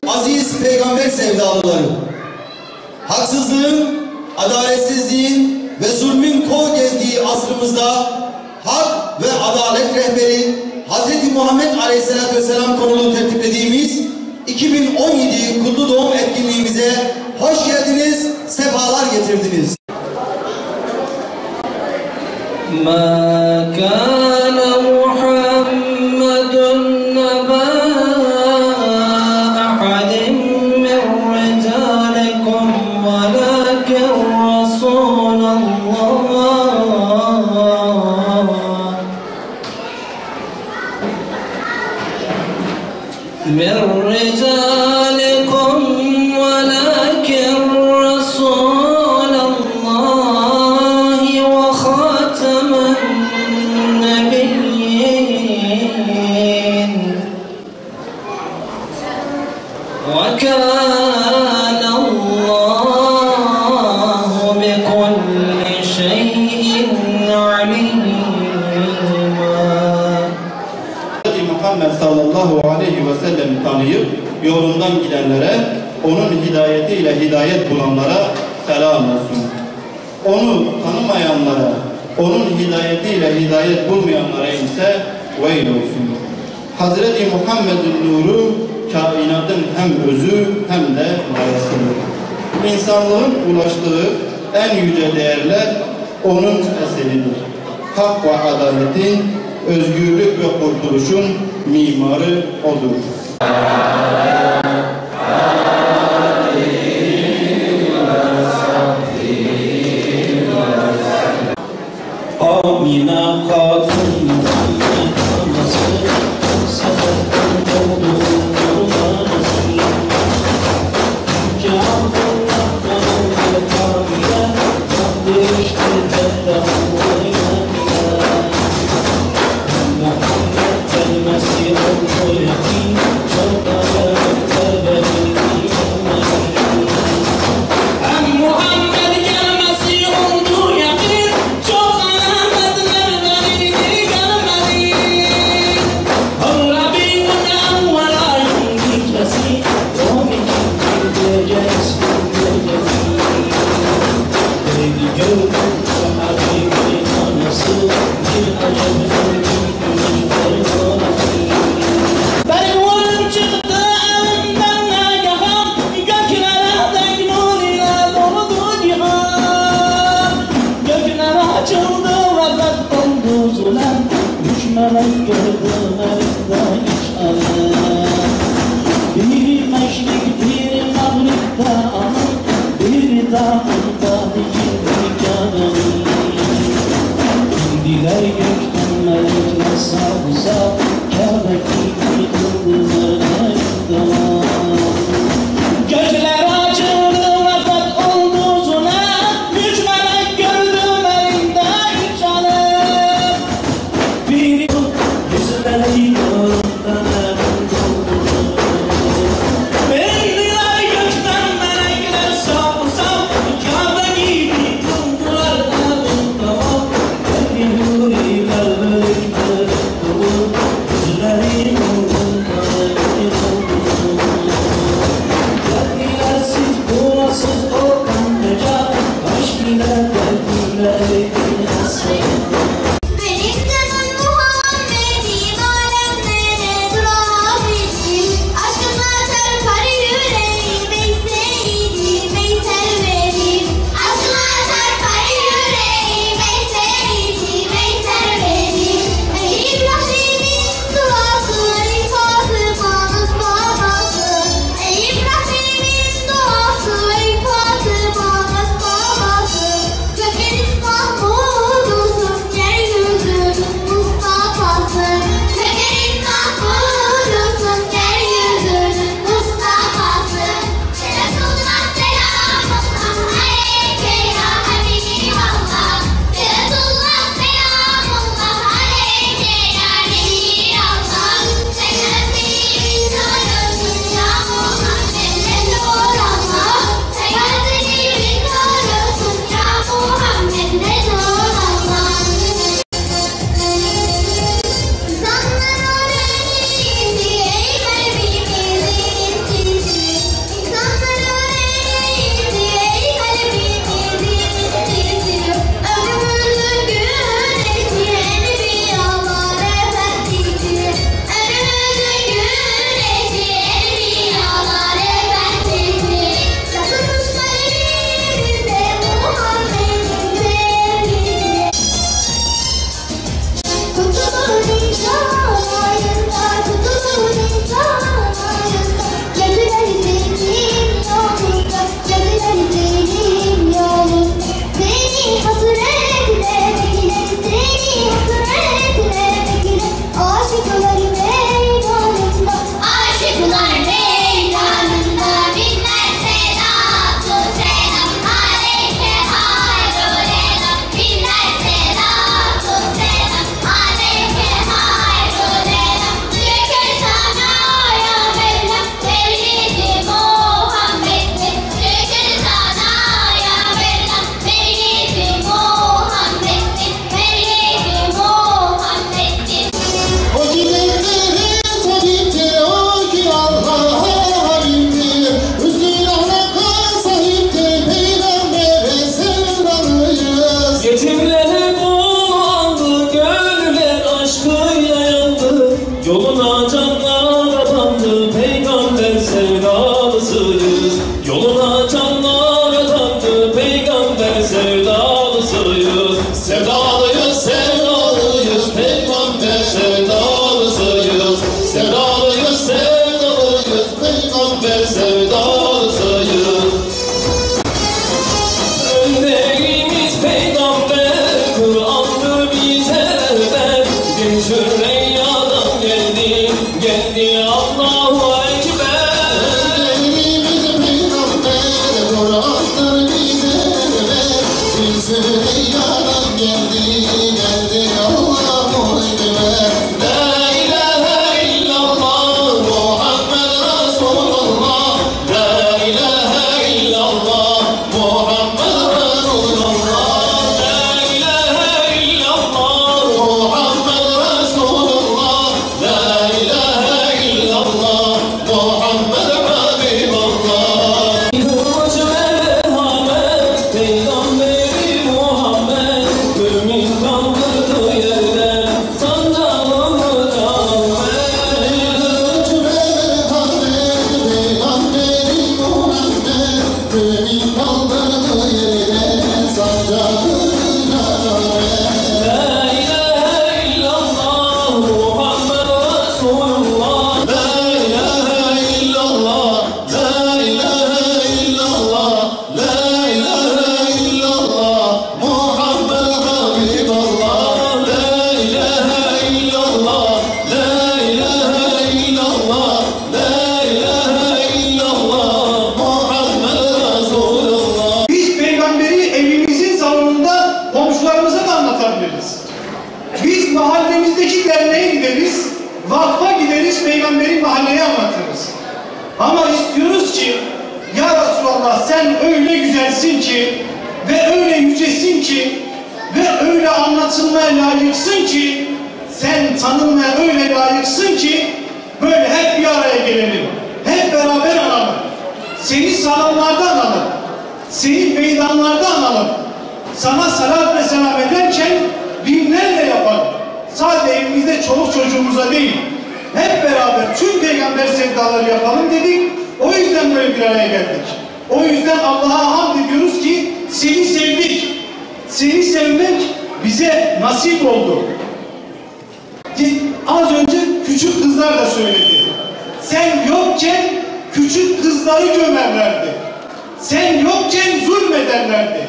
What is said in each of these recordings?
Aziz peygamber sevdalıları, haksızlığın, adaletsizliğin ve zulmün kol gezdiği asrımızda hak ve adalet rehberi Hz. Muhammed Aleyhisselatü Vesselam konulu tertiplediğimiz 2017 Kutlu Doğum etkinliğimize hoş geldiniz, sefalar getirdiniz. من رجالكم ولكن رسول الله وخاتم النبيين وكان الله بكل شيء عليما. Muhammed sallallahu aleyhi ve sellem'i tanıyıp yolundan gidenlere, onun hidayetiyle hidayet bulanlara selam olsun. Onu tanımayanlara, onun hidayetiyle hidayet bulmayanlara ise veil olsun. Hazreti Muhammed'in nuru kainatın hem özü hem de mayasıdır. İnsanlığın ulaştığı en yüce değerler onun eseridir. Hak ve adaletin, özgürlük ve kurtuluşun mimarı odur. Amina Hatun Muhammed anası, sabahtan doğduğun nurlanası. Yüce Abdullah kanallı Kamil'e, kardeşti Tehdah'ıyla bile. Muhammed gelmesi oldu yakin, çok alem. peygamber sevdalısıyız. Önderimiz peygamber, Kur'an'dır bize rehber. Gün Süreyyadan geldi, geldi Allahu Ekber. Önderimiz peygamber, Kur'an'dır bize rehber. Gün Süreyyadan geldi, geldi Allahu Ekber. La ilahe illallah Muhammed Resulullah. La ilahe illallah Muhammed Resulullah. La ilahe illallah Muhammed Resulullah. La ilahe illallah Muhammed Habibullah. Hırmacı ve merhamet Peygamberi Muhammed, mümin kaldırdığı yerde sancağımı çalmaya. Hırmacı ve merhamet Peygamberi Muhammed, mümin kaldırdığı yerde sancağını çalmaya. La ilahe illallah Muhammed Resulullah. La ilahe illallah, la ilahe illallah, la ilahe illallah, Muhammed Habibullah. La ilahe illallah, la ilahe illallah, la ilahe illallah, Muhammed Resulullah. Biz peygamberi evimizin salonunda komşularımıza da anlatabiliriz. Biz mahallemizdeki derneğe gideriz, vakfa gideriz, peygamberi mahalleye anlatırız. Ama istiyoruz ki, ya Resulallah sen öyle güzelsin ki ve öyle yücesin ki ve öyle anlatılmaya layıksın ki, sen tanınmaya öyle layıksın ki böyle hep bir araya gelelim, hep beraber analım. Seni salonlarda analım, seni meydanlarda analım. Sana salat ve selam ederken binlerle yapalım. Sadece evimizde çoluk çocuğumuza değil, hep beraber tüm peygamber sevdaları yapalım dedik. O yüzden böyle bir araya geldik. O yüzden Allah'a hamd ediyoruz ki seni sevdik. Seni sevmek bize nasip oldu. Az önce küçük kızlar da söyledi. Sen yokken küçük kızları gömerlerdi. Sen yokken zulmederlerdi.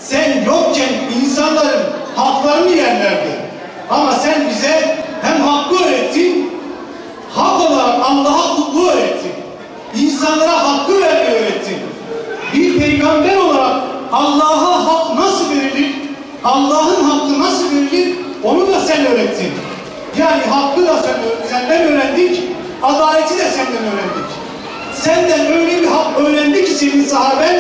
Sen yokken insanların haklarını yerlerdi. Ama sen bize hem hakkı öğrettin, hak olarak Allah'a kulluğu öğrettin. İnsanlara hakkı vermeyi öğrettin. Bir peygamber olarak Allah'a hak nasıl verilir, Allah'ın hakkı nasıl verilir, onu da sen öğrettin. Yani hakkı da senden öğrendik, adaleti de senden öğrendik. Senden öyle bir hak öğrendi ki senin sahaben,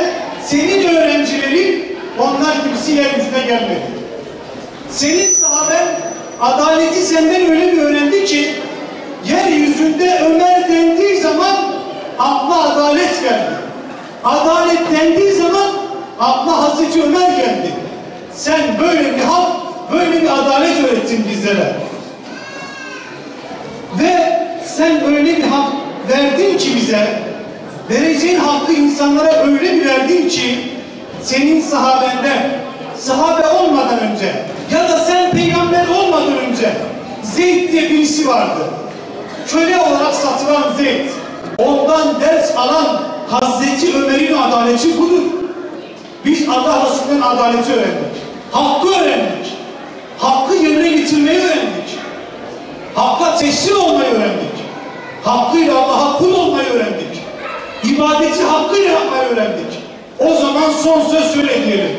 senin öğrencilerin onlar gibisi yeryüzüne gelmedi. Senin sahaben adaleti senden öyle bir öğrendi ki yeryüzünde Ömer dendiği zaman akla adalet geldi. Adalet dendiği zaman akla Hazreti Ömer geldi. Sen böyle bir hak, böyle bir adalet öğrettin bizlere. Ve sen öyle bir hak verdin ki bize, vereceğin hakkı insanlara öyle bir verdin ki senin sahabenden, sahabe olmadan önce ya da sen peygamber olmadan önce Zeyd diye birisi vardı. Köle olarak satılan Zeyd. Ondan ders alan Hazreti Ömer'in adaleti budur. Biz Allah Resulü'nün adaleti öğrendik. Hakkı öğrendik. Hakkı yerine getirmeyi öğrendik. Hakka teslim olmayı öğrendik. Hakkıyla Allah'a kul olmayı öğrendik. İbadeti hakkıyla yapmayı öğrendik. O zaman son söz şöyle diyelim.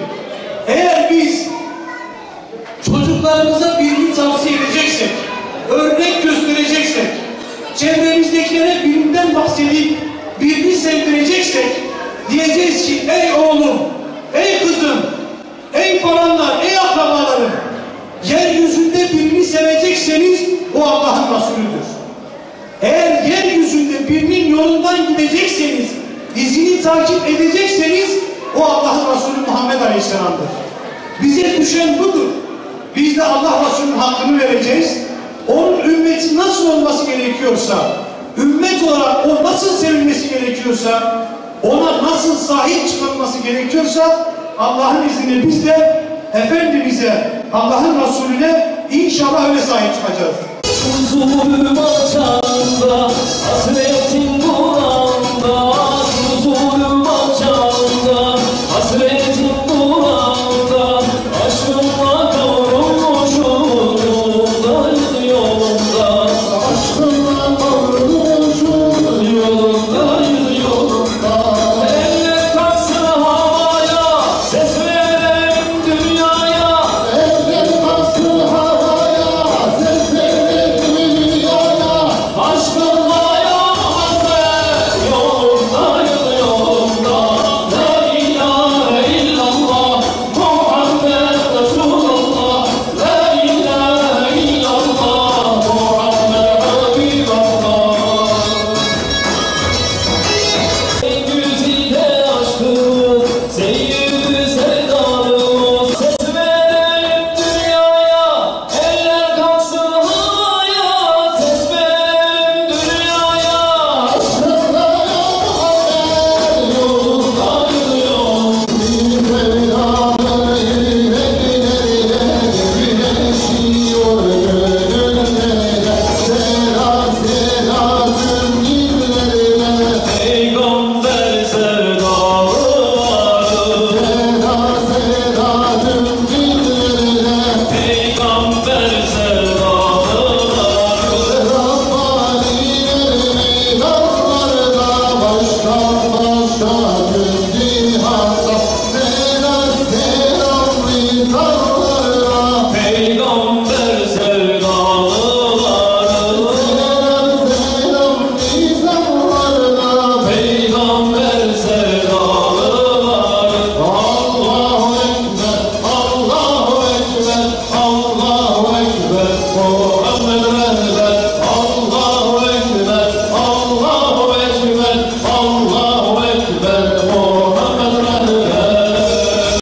Eğer biz çocuklarımıza bilgi tavsiye edeceksek, örnek göstereceksek, çevremizdekilere bilimden bahsedip bilgi sevdireceksek, diyeceğiz ki ey oğlum, ey kızım, ey falanlar, ey akrabalarım, yeryüzünde birini sevecekseniz o Allah'ın Resulüdür. Eğer yeryüzünde birinin yolundan gidecekseniz, izini takip edecekseniz o Allah'ın Resulü Muhammed Aleyhisselam'dır. Bize düşen budur. Biz de Allah Resulü'nün hakkını vereceğiz. Onun ümmeti nasıl olması gerekiyorsa, ümmet olarak o nasıl sevilmesi gerekiyorsa, ona nasıl sahip çıkılması gerekiyorsa Allah'ın izniyle biz de Efendimiz'e, Allah'ın Resulüne inşallah öyle sahip çıkacağız. Huzur batağında hasretin